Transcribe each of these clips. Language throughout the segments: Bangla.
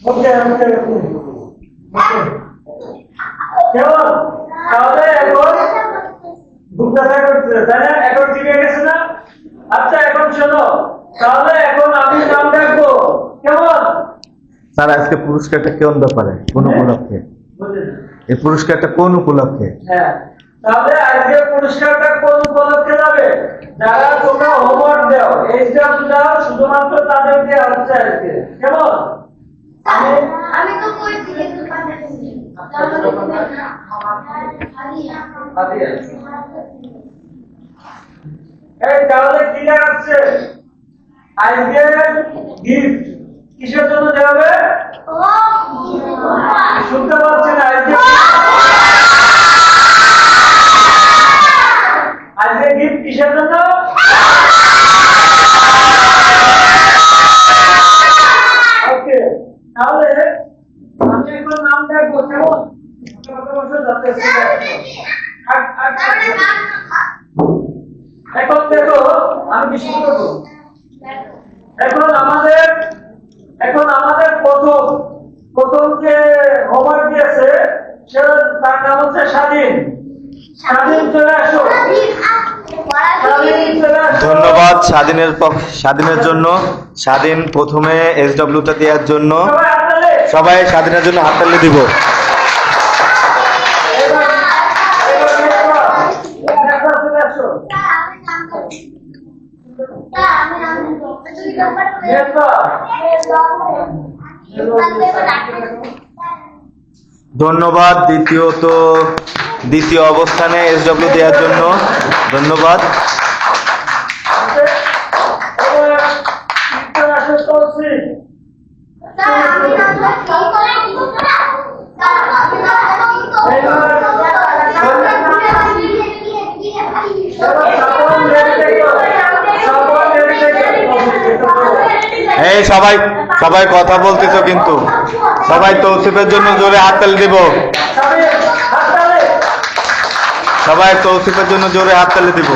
ওকে ওকে ওকে কেমন তাহলে এখন জিজ্ঞাসা করছে তাই না? এখন ঠিক হয়ে গেছে না? আচ্ছা এখন শোনো, তাহলে এখন আমি নাম ডাকবো কেমন? স্যার আজকে পুরস্কারটা কোন ব্যাপারে, কোন উপলক্ষে? এই পুরস্কারটা কোন উপলক্ষে? হ্যাঁ, তাহলে আজকে পুরস্কারটা কোন উপলক্ষে যাবে? যারা তোমরা হোমওয়ার্ক দাও, এক্সাম দাও, শুধুমাত্র তাদেরকে হচ্ছে আজকে কেমন? আমি তো কইছি কিন্তু পাঠাচ্ছি এই তাহলে কি দেখাচ্ছে আজকে গিফট কিসের জন্য দেওয়া হবে? শুনতে পাচ্ছি না। আজকে গিফট কিসের জন্য? ওকে, তাহলে আমি এখন নাম ডাকবো কেমন? এখন দেখো আমি বেশি করবো। এখন আমাদের প্রথম যে হোমওয়ার্ক দিয়েছে তার নাম হচ্ছে স্বাধীন। স্বাধীন চলে আসো। ধন্যবাদ স্বাধীনের জন্য। স্বাধীন প্রথমে SW-টা দেওয়ার জন্য সবাই স্বাধীনের জন্য হাততালি দিব। ধন্যবাদ দ্বিতীয় অবস্থানে SW দেওয়ার জন্য ধন্যবাদ। এই সবাই কথা বলতেছো কিন্তু সবাই তৌসিফের জন্য জোরে হাততালি দিব। সবাই তৌসিফের জন্য জোরে হাততালি দিব।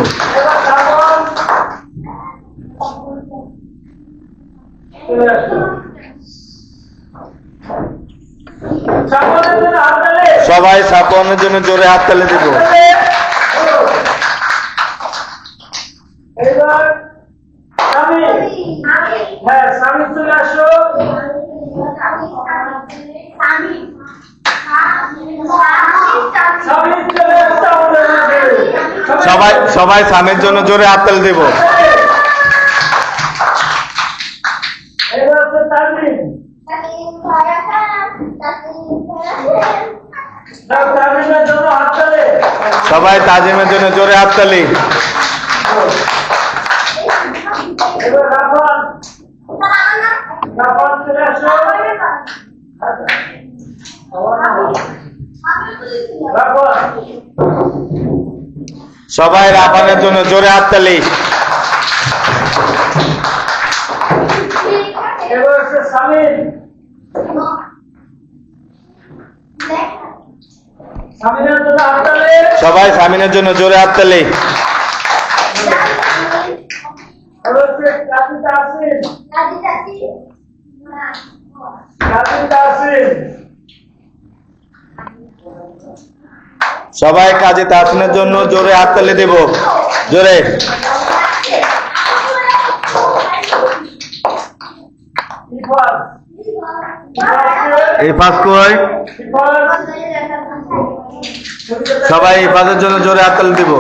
সবাই সাপনের জন্য জোরে হাততালি দিব। হ্যাঁ, স্বামী চলে আসো। সবাই স্বামীর জন্য জোরে হাততালি দিব। সবাই তাজিমের জন্য জোরে হাততালি। সবাই রাফানের জন্য জোরে হাততালি। সবাই সামিনের জন্য জোরে হাততালি। সবাই কাজী তাহসিনের জন্য জোরে হাততালি দেব। জোরে ইফাজ কই? সবাই ইফাজের জন্য জোরে হাততালি দেব।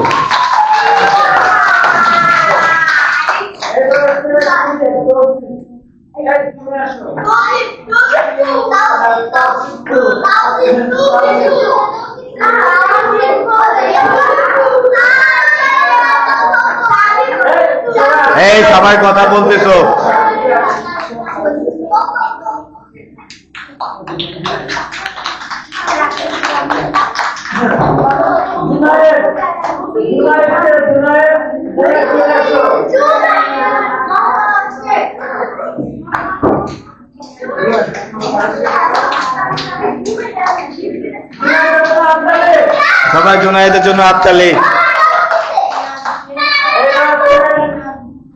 এই সবাই কথা বলতেছো। সবাই জুনায়েদের জন্য হাততালি।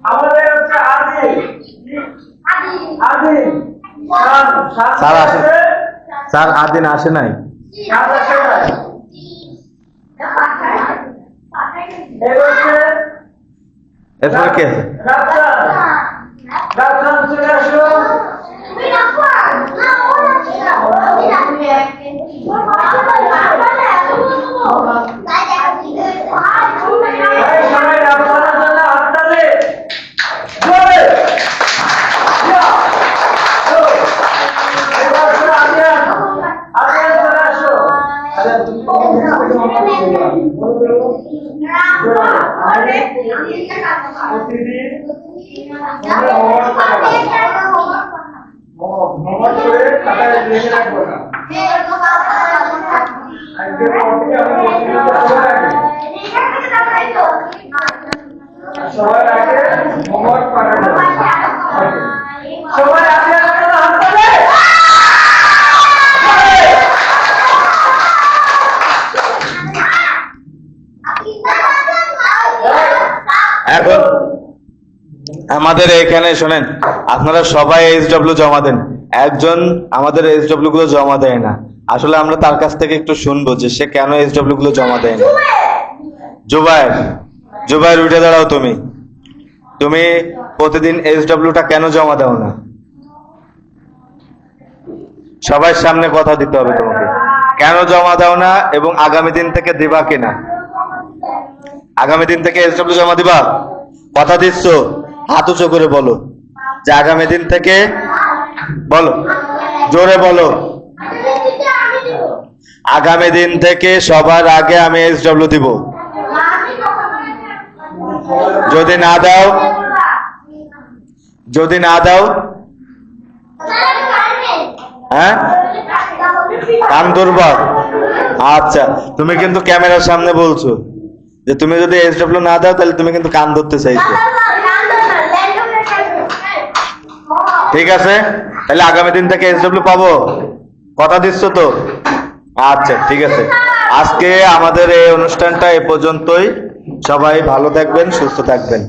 আমাদের হচ্ছে আদিল। স্যার আসে স্যার আদিন আসে নাই এরপরে কে আছে? চলে আসো। এই সবাই রাফসানের জন্য হাততালি। জোরে। ইয়া। জো। এবার আসো আদিয়ান। আদিয়ান চলে আসো। প্রতিদিন হোমওয়ার্ক করে খাতায় লিখে রাখবো না। আজকে প্রতিদিন আমি সবার আগে হোমওয়ার্ক পাঠাবো। সবাই আদিয়ানের জন্য হাততালি। এখন আমাদের এখানে শোনেন, আপনারা সবাই এইচডব্লিউ জমা দেন, একজন আমাদের এইচডব্লিউ গুলো জমা দেয় না। আসলে আমরা তার কাছ থেকে একটু শুনবো যে সে কেন এইচডব্লিউ গুলো জমা দেয় না। জুবাইর, জুবাইর উঠে দাঁড়াও। তুমি তুমি প্রতিদিন এইচডব্লিউটা কেন জমা দাও না? সবার সামনে কথা দিতে হবে তোমাকে, কেন জমা দাও না এবং আগামী দিন থেকে দিবা কিনা? আগামী দিন থেকে এইচডব্লিউ জমা দিবা? কথা দিচ্ছ? হাত উঁচু করে বলো যে আগামী দিন থেকে, বলো জোরে বলো, আগামী দিন থেকে সবার আগে আমি এইচডব্লিউ দিব। যদি না দাও, যদি না দাও, হ্যাঁ কান ধরবা? আচ্ছা, তুমি কিন্তু ক্যামেরার সামনে বলছো যে তুমি যদি এইচডব্লিউ না দাও তাহলে তুমি কিন্তু কান ধরতে চাইছো। ঠিক আছে, তাহলে আগামী দিন থেকে এইচডব্লিউ পাবো? কথা দিচ্ছ তো? আচ্ছা ঠিক আছে, আজকে আমাদের এই অনুষ্ঠানটা এ পর্যন্তই। সবাই ভালো থাকবেন, সুস্থ থাকবেন।